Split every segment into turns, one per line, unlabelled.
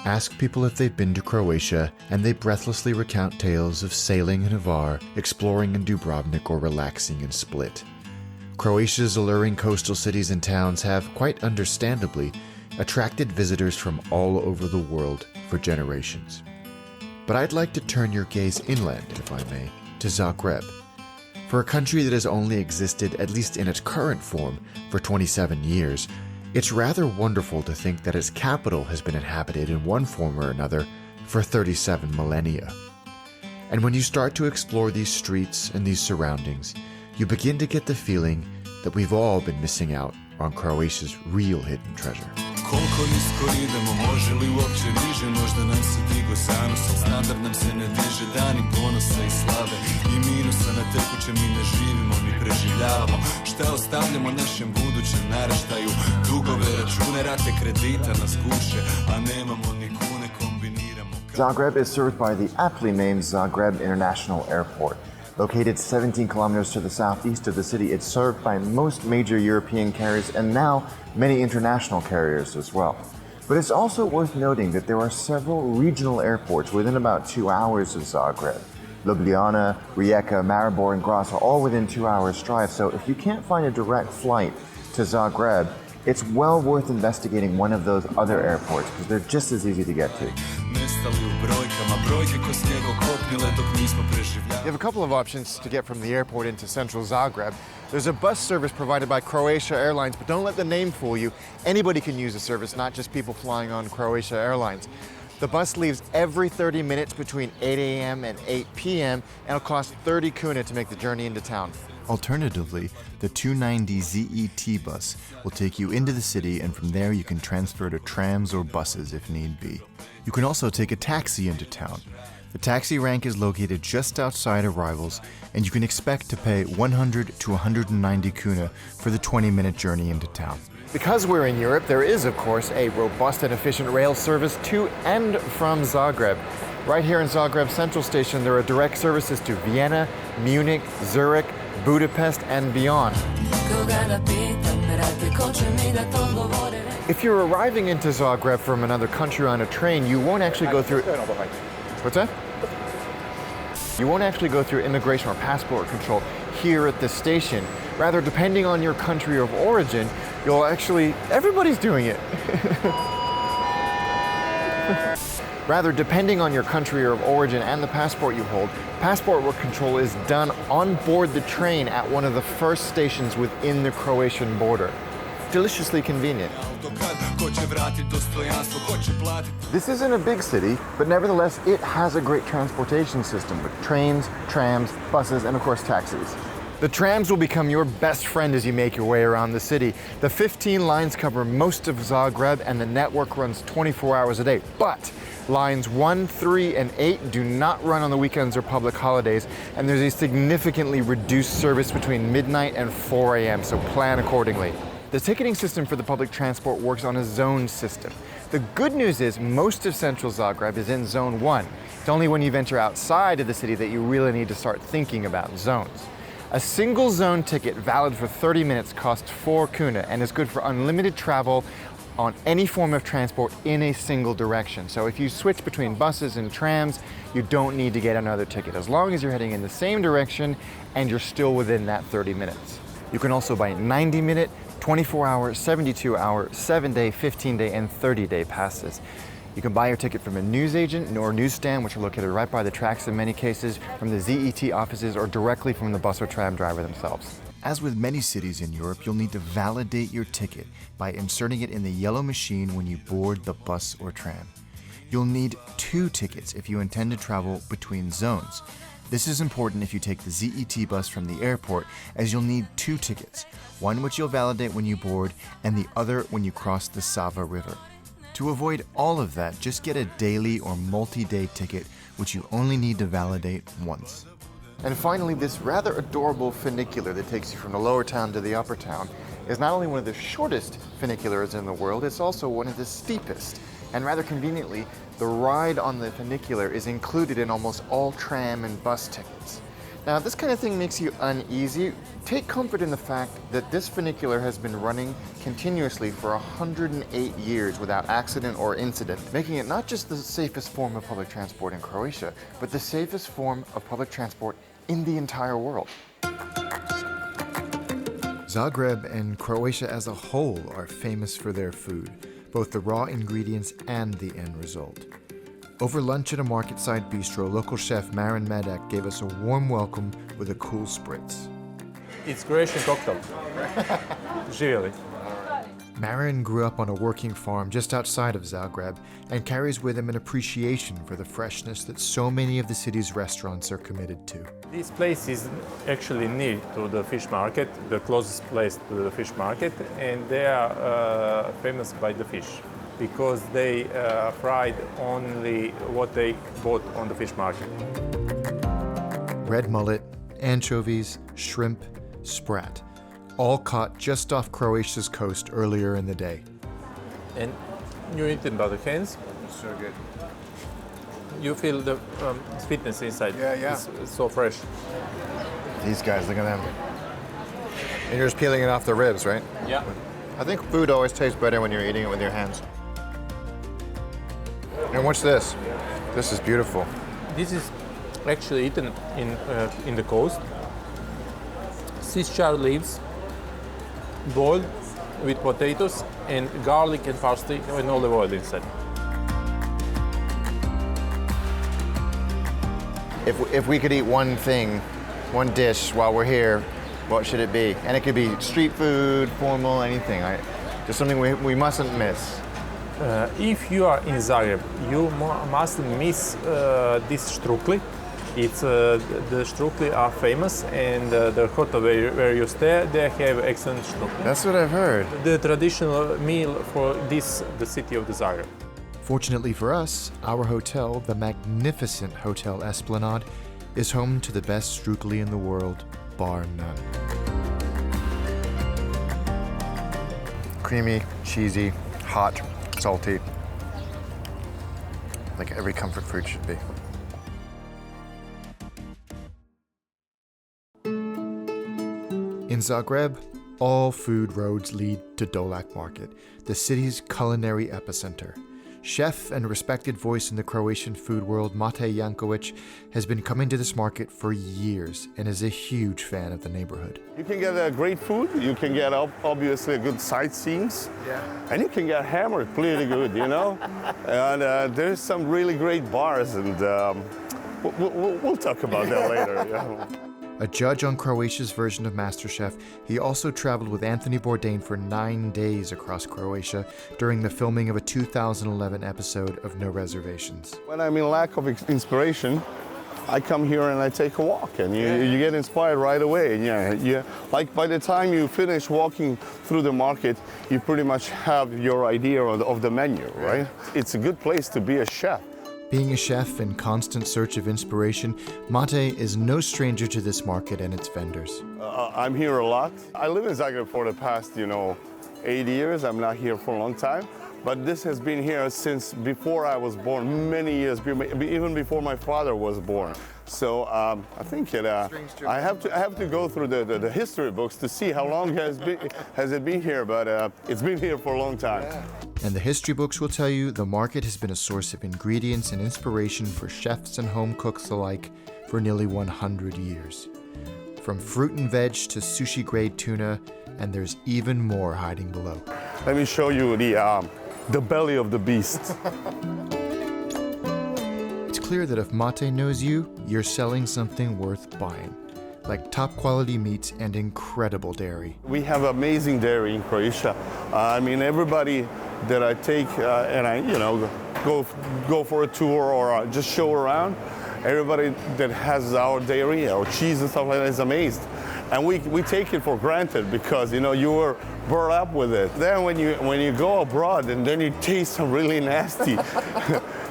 Ask people if they've been to Croatia, and they breathlessly recount tales of sailing in Hvar, exploring in Dubrovnik, or relaxing in Split. Croatia's alluring coastal cities and towns have, quite understandably, attracted visitors from all over the world for generations. But I'd like to turn your gaze inland, if I may, to Zagreb. For a country that has only existed, at least in its current form, for 27 years, it's rather wonderful to think that its capital has been inhabited in one form or another for 37 millennia. And when you start to explore these streets and these surroundings, you begin to get the feeling that we've all been missing out on Croatia's real hidden treasure.
Koliko nisko idemo, može li uopće niže, možda nam se digo zanosom, standard nam se ne diže, dani ponosa i slave i minusa na tekućem mi ne živimo ni preživljavamo, šta ostavljamo našem budućem naraštaju, dugove, račune, rate kredita nas guše, a nemamo ni kune, kombiniramo.
Zagreb is served by the aptly named Zagreb International Airport. Located 17 kilometers to the southeast of the city, it's served by most major European carriers and now many international carriers as well. But it's also worth noting that there are several regional airports within about 2 hours of Zagreb. Ljubljana, Rijeka, Maribor, and Graz are all within 2 hours drive, so if you can't find a direct flight to Zagreb, it's well worth investigating one of those other airports because they're just as easy to get to.
You have a couple of options to get from the airport into central Zagreb. There's a bus service provided by Croatia Airlines, but don't let the name fool you. Anybody can use the service, not just people flying on Croatia Airlines. The bus leaves every 30 minutes between 8 a.m. and 8 p.m. and it'll cost 30 kuna to make the journey into town.
Alternatively, the 290 ZET bus will take you into the city, and from there you can transfer to trams or buses if need be. You can also take a taxi into town. The taxi rank is located just outside arrivals, and you can expect to pay 100 to 190 kuna for the 20-minute journey into town.
Because we're in Europe, there is, of course, a robust and efficient rail service to and from Zagreb. Right here in Zagreb Central Station, there are direct services to Vienna, Munich, Zurich, Budapest, and beyond. If you're arriving into Zagreb from another country on a train, you won't actually go through... What's that? You won't actually go through immigration or passport control here at the station. Rather, depending on your country of origin, you'll actually... Everybody's doing it. Rather, depending on your country of origin and the passport you hold, passport control is done on board the train at one of the first stations within the Croatian border. Deliciously convenient.
This isn't a big city, but nevertheless, it has a great transportation system with trains, trams, buses, and of course taxis.
The trams will become your best friend as you make your way around the city. The 15 lines cover most of Zagreb and the network runs 24 hours a day. But lines 1, 3, and 8 do not run on the weekends or public holidays, and there's a significantly reduced service between midnight and 4 a.m., so plan accordingly. The ticketing system for the public transport works on a zone system. The good news is most of central Zagreb is in Zone 1. It's only when you venture outside of the city that you really need to start thinking about zones. A single zone ticket valid for 30 minutes costs 4 kuna and is good for unlimited travel on any form of transport in a single direction. So if you switch between buses and trams, you don't need to get another ticket, as long as you're heading in the same direction and you're still within that 30 minutes. You can also buy 90-minute, 24-hour, 72-hour, 7-day, 15-day, and 30-day passes. You can buy your ticket from a newsagent or newsstand, which are located right by the tracks in many cases, from the ZET offices, or directly from the bus or tram driver themselves.
As with many cities in Europe, you'll need to validate your ticket by inserting it in the yellow machine when you board the bus or tram. You'll need 2 tickets if you intend to travel between zones. This is important if you take the ZET bus from the airport, as you'll need 2 tickets, one which you'll validate when you board and the other when you cross the Sava River. To avoid all of that, just get a daily or multi-day ticket, which you only need to validate once.
And finally, this rather adorable funicular that takes you from the lower town to the upper town is not only one of the shortest funiculars in the world, it's also one of the steepest. And rather conveniently, the ride on the funicular is included in almost all tram and bus tickets. Now, if this kind of thing makes you uneasy, take comfort in the fact that this funicular has been running continuously for 108 years without accident or incident, making it not just the safest form of public transport in Croatia, but the safest form of public transport in the entire world. Zagreb and Croatia as a whole are famous for their food, both the raw ingredients and the end result. Over lunch at a market-side bistro, local chef Mate Jankovic gave us a warm welcome with a cool spritz.
It's Croatian cocktail. Živjeli.
Marin grew up on a working farm just outside of Zagreb and carries with him an appreciation for the freshness that so many of the city's restaurants are committed to.
This place is actually near to the fish market, the closest place to the fish market, and they are famous by the fish because they fried only what they bought on the fish market.
Red mullet, anchovies, shrimp, sprat, all caught just off Croatia's coast earlier in the day.
And you eat it by the hands.
It's so good.
You feel the sweetness inside.
Yeah.
It's so fresh.
These guys, look at them. And you're just peeling it off the ribs, right?
Yeah.
I think food always tastes better when you're eating it with your hands. And what's this? This is beautiful.
This is actually eaten in the coast. Swiss chard leaves, boiled with potatoes and garlic and parsley and olive oil inside.
If we could eat one thing, one dish while we're here, what should it be? And it could be street food, formal, anything. Just something we mustn't miss.
If you are in Zagreb, you mustn't miss this strukli. It's the strukli are famous, and the hotel where you stay, they have excellent strukli.
That's what I've heard.
The traditional meal for the city of the Zagreb.
Fortunately for us, our hotel, the magnificent Hotel Esplanade, is home to the best strukli in the world, bar none. Creamy, cheesy, hot, salty, like every comfort food should be. In Zagreb, all food roads lead to Dolac Market, the city's culinary epicenter. Chef and respected voice in the Croatian food world, Mate Jankovic, has been coming to this market for years and is a huge fan of the neighborhood.
You can get great food, you can get obviously good sightseeing, and you can get hammered pretty good, you know? And there's some really great bars, and we'll talk about that later. Yeah.
A judge on Croatia's version of MasterChef, he also traveled with Anthony Bourdain for 9 days across Croatia during the filming of a 2011 episode of No Reservations.
When I'm in lack of inspiration, I come here and I take a walk, and you get inspired right away. Yeah, like by the time you finish walking through the market, you pretty much have your idea of the menu, right? It's a good place to be a chef.
Being a chef in constant search of inspiration, Mate is no stranger to this market and its vendors.
I'm here a lot. I live in Zagreb for the past, 8 years. I'm not here for a long time. But this has been here since before I was born, many years, even before my father was born. So I think I have to go through the history books to see how long has it been here, but it's been here for a long time.
Yeah. And the history books will tell you the market has been a source of ingredients and inspiration for chefs and home cooks alike for nearly 100 years. From fruit and veg to sushi-grade tuna, and there's even more hiding below.
Let me show you the belly of the beast.
It's clear that if Mate knows you, you're selling something worth buying, like top quality meats and incredible dairy.
We have amazing dairy in Croatia. Everybody that I take and I, go for a tour or just show around, everybody that has our dairy, our cheese and stuff like that is amazed. And we take it for granted because, you were brought up with it. Then when you go abroad and then you taste some really nasty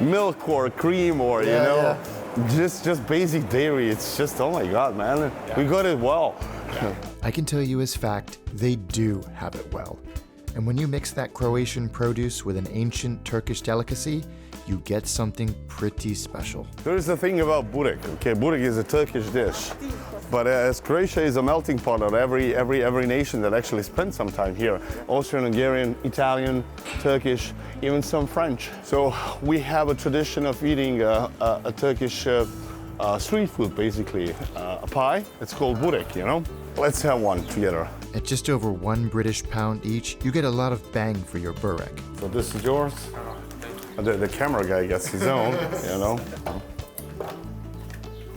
milk or cream or, just basic dairy, it's just, oh my God, man, we got it well.
I can tell you as fact, they do have it well. And when you mix that Croatian produce with an ancient Turkish delicacy,
you get something pretty special.
There is the thing about burek. Okay, burek is a Turkish dish, but as Croatia is a melting pot of every nation that actually spent some time here. Austrian, Hungarian, Italian, Turkish, even some French. So we have a tradition of eating a Turkish street food, basically, a pie. It's called burek, you know? Let's have one together.
At just over £1 each, you get a lot of bang for your burek.
So this is yours. The camera guy gets his own, you know?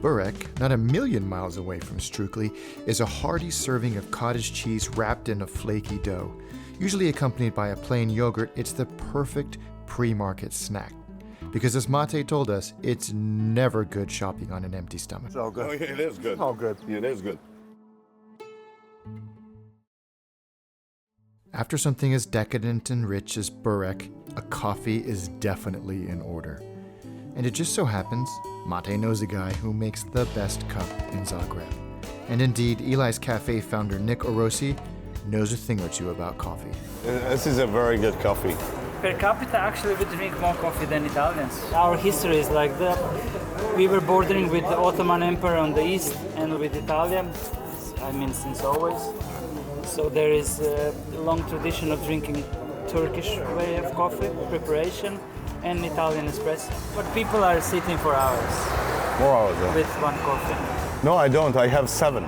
Burek, not a million miles away from Strukli, is a hearty serving of cottage cheese wrapped in a flaky dough. Usually accompanied by a plain yogurt, it's the perfect pre-market snack. Because as Mate told us, it's never good shopping on an empty stomach.
It's all good. Oh, yeah, it is good.
All good.
It is good.
After something as decadent and rich as burek, a coffee is definitely in order. And it just so happens, Mate knows a guy who makes the best cup in Zagreb. And indeed, Eli's Cafe founder Nick Orosi knows a thing or two about coffee.
This is a very good coffee.
Per capita, actually, we drink more coffee than Italians. Our history is like that. We were bordering with the Ottoman Empire on the east and with Italia, I mean, since always. So there is a long tradition of drinking Turkish way of coffee preparation and Italian espresso. But people are sitting for hours.
4 hours, yeah.
With one coffee.
No, I don't. I have 7.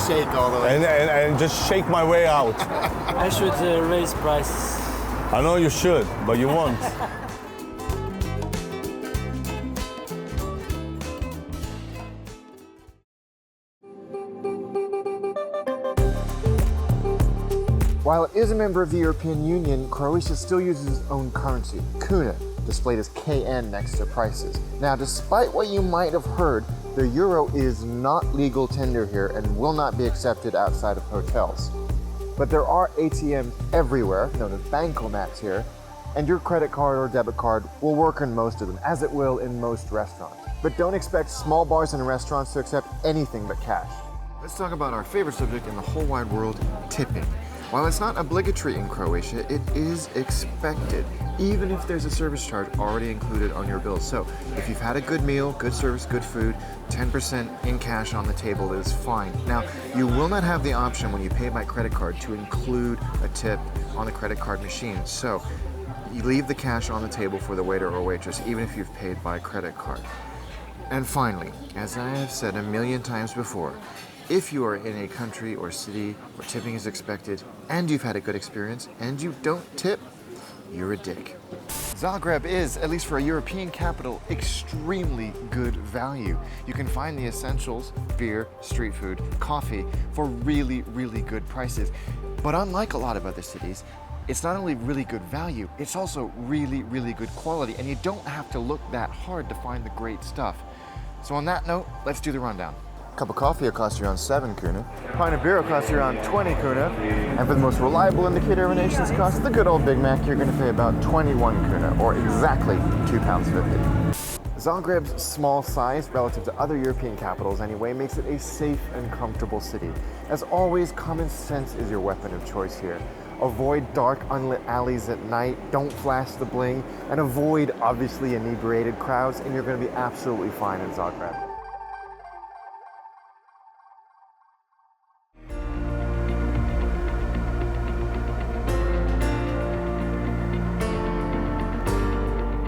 Shake all the way.
And just shake my way out.
I should raise prices.
I know you should, but you won't.
While it is a member of the European Union, Croatia still uses its own currency, kuna, displayed as KN next to prices. Now, despite what you might have heard, the euro is not legal tender here and will not be accepted outside of hotels. But there are ATMs everywhere, known as bankomats here, and your credit card or debit card will work in most of them, as it will in most restaurants. But don't expect small bars and restaurants to accept anything but cash. Let's talk about our favorite subject in the whole wide world, tipping. While it's not obligatory in Croatia, it is expected, even if there's a service charge already included on your bill. So if you've had a good meal, good service, good food, 10% in cash on the table is fine. Now, you will not have the option when you pay by credit card to include a tip on the credit card machine. So you leave the cash on the table for the waiter or waitress, even if you've paid by credit card. And finally, as I have said a million times before, if you are in a country or city where tipping is expected and you've had a good experience and you don't tip, you're a dick. Zagreb is, at least for a European capital, extremely good value. You can find the essentials, beer, street food, coffee, for really, really good prices. But unlike a lot of other cities, it's not only really good value, it's also really, really good quality, and you don't have to look that hard to find the great stuff. So on that note, let's do the rundown. A cup of coffee will cost you around 7 kuna. A pint of beer will cost you around 20 kuna. And for the most reliable indicator of a nation's cost, the good old Big Mac, you're going to pay about 21 kuna, or exactly £2.50. Zagreb's small size, relative to other European capitals anyway, makes it a safe and comfortable city. As always, common sense is your weapon of choice here. Avoid dark, unlit alleys at night, don't flash the bling, and avoid obviously inebriated crowds, and you're going to be absolutely fine in Zagreb.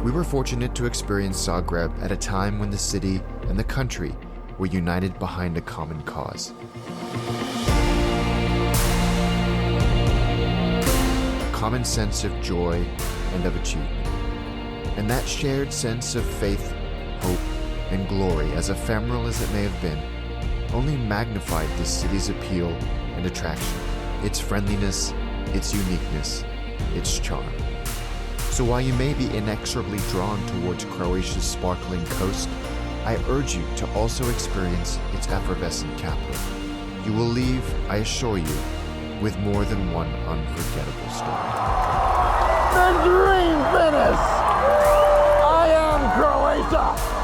We were fortunate to experience Zagreb at a time when the city and the country were united behind a common cause. A common sense of joy and of achievement. And that shared sense of faith, hope, and glory, as ephemeral as it may have been, only magnified this city's appeal and attraction, its friendliness, its uniqueness, its charm. So while you may be inexorably drawn towards Croatia's sparkling coast, I urge you to also experience its effervescent capital. You will leave, I assure you, with more than one unforgettable story.
The dream finished! I am Croatia!